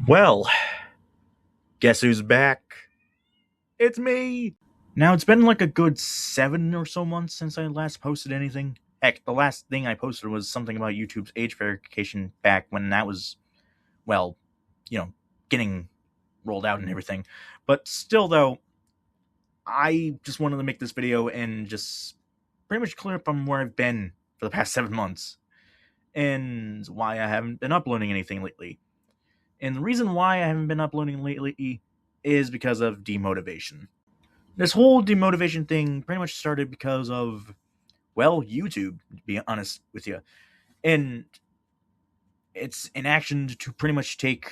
Well, guess who's back? It's me! Now, it's been like a good 7 or so months since I last posted anything. Heck, the last thing I posted was something about YouTube's age verification back when that was, well, you know, getting rolled out and everything. But still, though, I just wanted to make this video and just pretty much clear up on where I've been for the past 7 months and why I haven't been uploading anything lately. And the reason why I haven't been uploading lately is because of demotivation. This whole demotivation thing pretty much started because of, well, YouTube, to be honest with you. And it's an action to pretty much take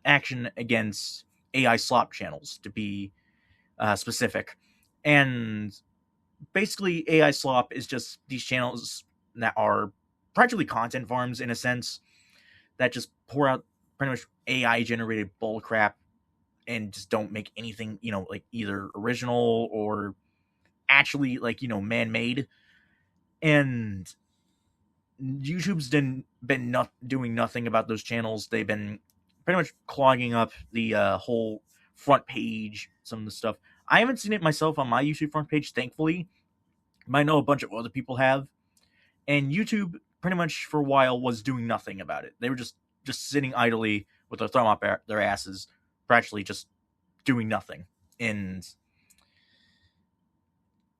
action against AI slop channels, to be specific. And basically, AI slop is just these channels that are practically content farms in a sense that just pour out pretty much AI generated bullcrap and just don't make anything, like either original or actually like, man made. And YouTube's been not doing nothing about those channels. They've been pretty much clogging up the whole front page, some of the stuff. I haven't seen it myself on my YouTube front page, thankfully. I know a bunch of other people have. And YouTube pretty much for a while was doing nothing about it. They were just sitting idly with their thumb up their asses, practically just doing nothing. And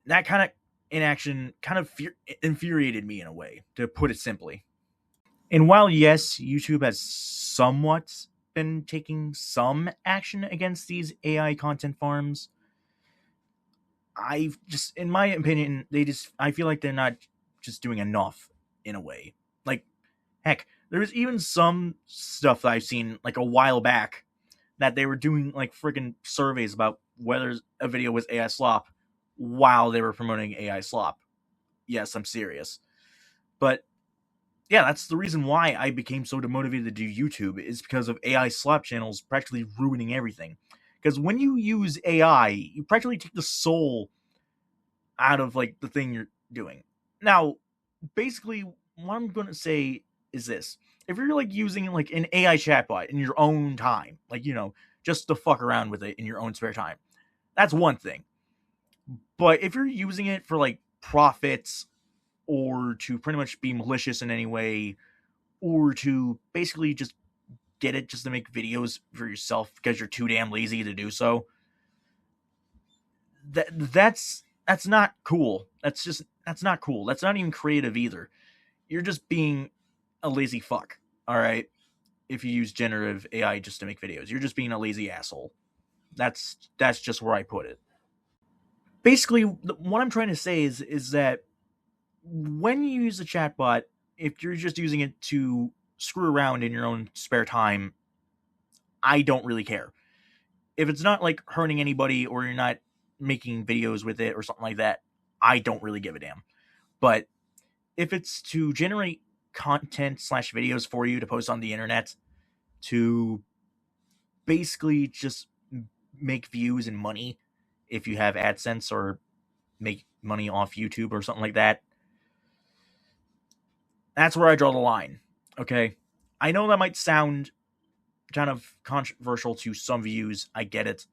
that kind of inaction kind of infuriated me in a way, to put it simply. And while, yes, YouTube has somewhat been taking some action against these AI content farms, in my opinion, I feel like they're not just doing enough in a way. Like, heck, there was even some stuff that I've seen like a while back that they were doing like freaking surveys about whether a video was AI slop while they were promoting AI slop. Yes, I'm serious. But yeah, that's the reason why I became so demotivated to do YouTube, is because of AI slop channels practically ruining everything. Because when you use AI, you practically take the soul out of like the thing you're doing. Now, basically, what I'm going to say is this: if you're like using like an AI chatbot in your own time, like just to fuck around with it in your own spare time, that's one thing. But if you're using it for like profits or to pretty much be malicious in any way, or to basically just get it just to make videos for yourself because you're too damn lazy to do so, that's not cool. That's not cool. That's not even creative either. You're just being a lazy fuck. All right. If you use generative AI just to make videos, you're just being a lazy asshole. That's just where I put it. Basically, what I'm trying to say is that when you use a chatbot, if you're just using it to screw around in your own spare time, I don't really care. If it's not like hurting anybody or you're not making videos with it or something like that, I don't really give a damn. But if it's to generate content slash videos for you to post on the internet, to basically just make views and money if you have AdSense, or make money off YouTube or something like that, that's where I draw the line. Okay. I know that might sound kind of controversial to some views. I get it.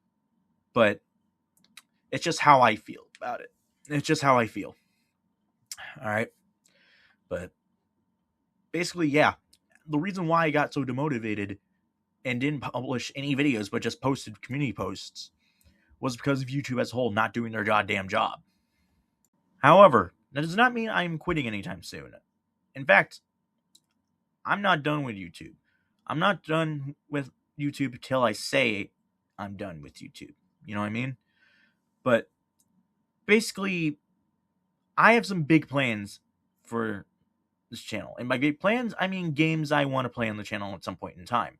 But it's just how I feel about it. It's just how I feel. All right. But basically, yeah. The reason why I got so demotivated and didn't publish any videos but just posted community posts was because of YouTube as a whole not doing their goddamn job. However, that does not mean I'm quitting anytime soon. In fact, I'm not done with YouTube. I'm not done with YouTube till I say I'm done with YouTube. You know what I mean? But basically, I have some big plans for this channel. And by big plans, I mean games I want to play on the channel at some point in time.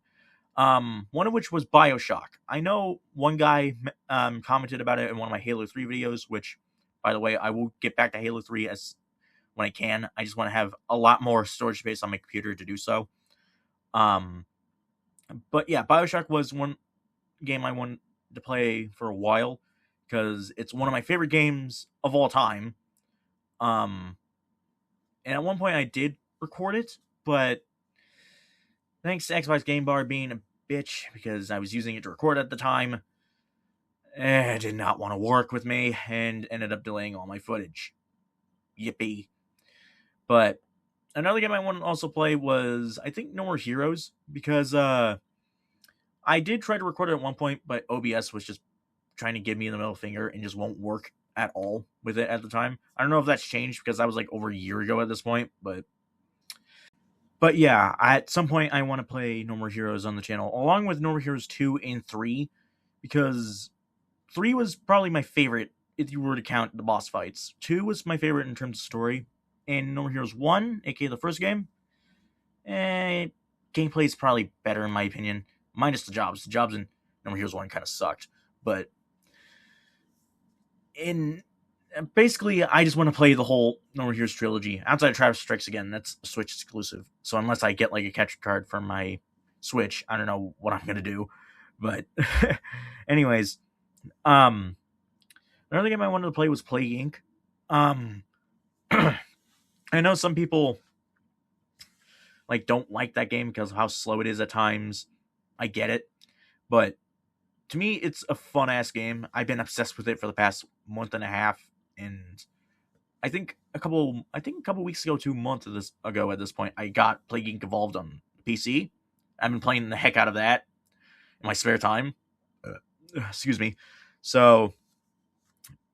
One of which was BioShock. I know one guy commented about it in one of my Halo 3 videos, which, by the way, I will get back to Halo 3 as when I can. I just want to have a lot more storage space on my computer to do so. But yeah, BioShock was one game I wanted to play for a while because it's one of my favorite games of all time. And at one point I did record it, but thanks to Xbox Game Bar being bitch because I was using it to record at the time. It did not want to work with me and ended up delaying all my footage. Yippee. But another game I wanted to also play was, I think, No More Heroes, because I did try to record it at one point, but OBS was just trying to give me the middle finger and just won't work at all with it at the time. I don't know if that's changed because that was like over a year ago at this point, but yeah, at some point I want to play No More Heroes on the channel, along with No More Heroes 2 and 3, because 3 was probably my favorite if you were to count the boss fights. 2 was my favorite in terms of story. And No More Heroes 1, aka the first game, gameplay is probably better in my opinion, minus the jobs. The jobs in No More Heroes 1 kind of sucked. But basically, I just want to play the whole No More Heroes trilogy. Outside of Travis Strikes Again, that's a Switch exclusive. So unless I get like a capture card from my Switch, I don't know what I'm gonna do. But anyways, another game I wanted to play was Plague Inc. I know some people like don't like that game because of how slow it is at times. I get it, but to me, it's a fun ass game. I've been obsessed with it for the past month and a half, and I think a couple weeks ago, 2 months ago at this point, I got Plague Inc. Evolved on PC. I've been playing the heck out of that in my spare time. Excuse me. So,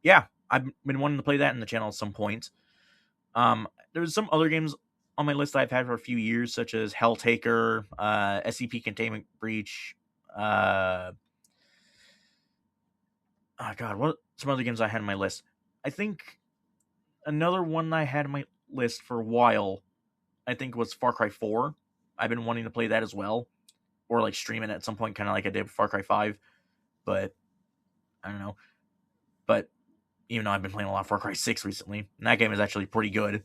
yeah, I've been wanting to play that in the channel at some point. There's some other games on my list that I've had for a few years, such as Helltaker, SCP Containment Breach. Oh God, what some other games I had on my list? I think another one I had on my list for a while, I think, was Far Cry 4. I've been wanting to play that as well, or like stream it at some point, kind of like I did with Far Cry 5. But I don't know. But even though I've been playing a lot of Far Cry 6 recently, and that game is actually pretty good,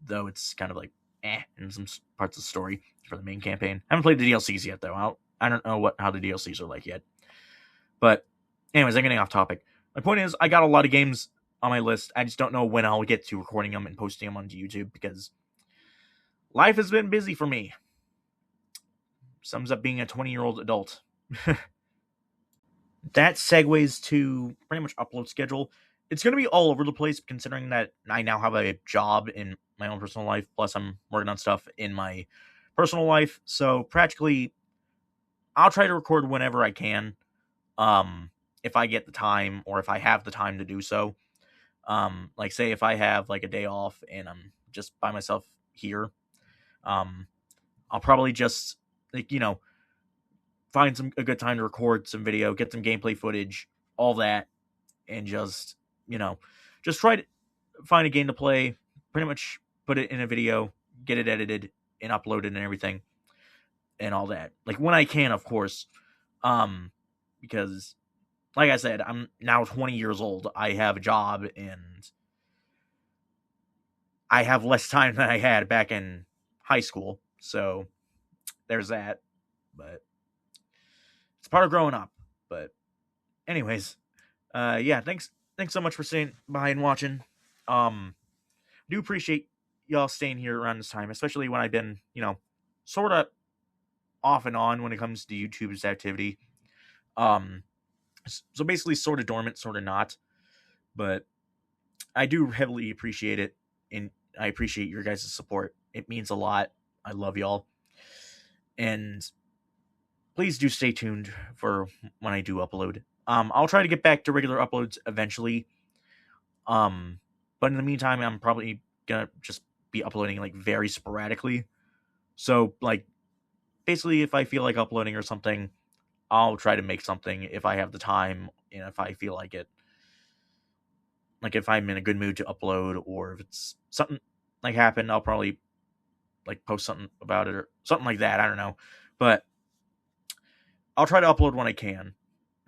though it's kind of like in some parts of the story for the main campaign. I haven't played the DLCs yet, though. I don't know how the DLCs are like yet. But anyways, I'm getting off topic. My point is, I got a lot of games on my list. I just don't know when I'll get to recording them and posting them onto YouTube because life has been busy for me. Sums up being a 20-year-old adult. That segues to pretty much upload schedule. It's going to be all over the place considering that I now have a job in my own personal life, plus I'm working on stuff in my personal life. So practically, I'll try to record whenever I can, if I get the time or if I have the time to do so. Like say if I have like a day off and I'm just by myself here, I'll probably just find a good time to record some video, get some gameplay footage, all that, and just try to find a game to play, pretty much put it in a video, get it edited and uploaded and everything and all that. Like when I can, of course, because like I said, I'm now 20 years old. I have a job and I have less time than I had back in high school. So there's that. But it's part of growing up. But anyways, yeah, thanks so much for staying by and watching. Do appreciate y'all staying here around this time, especially when I've been, sort of off and on when it comes to YouTube's activity. So basically sort of dormant, sort of not. But I do heavily appreciate it, and I appreciate your guys' support. It means a lot. I love y'all. And please do stay tuned for when I do upload. I'll try to get back to regular uploads eventually. But in the meantime, I'm probably gonna just be uploading like very sporadically. So like basically if I feel like uploading or something, I'll try to make something if I have the time and if I feel like it. Like if I'm in a good mood to upload, or if it's something like happened, I'll probably like post something about it or something like that. I don't know. But I'll try to upload when I can.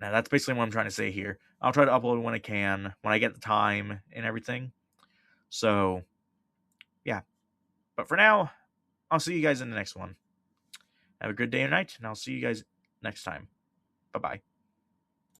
Now that's basically what I'm trying to say here. I'll try to upload when I can, when I get the time and everything. So, yeah. But for now, I'll see you guys in the next one. Have a good day or night, and I'll see you guys next time. Bye-bye.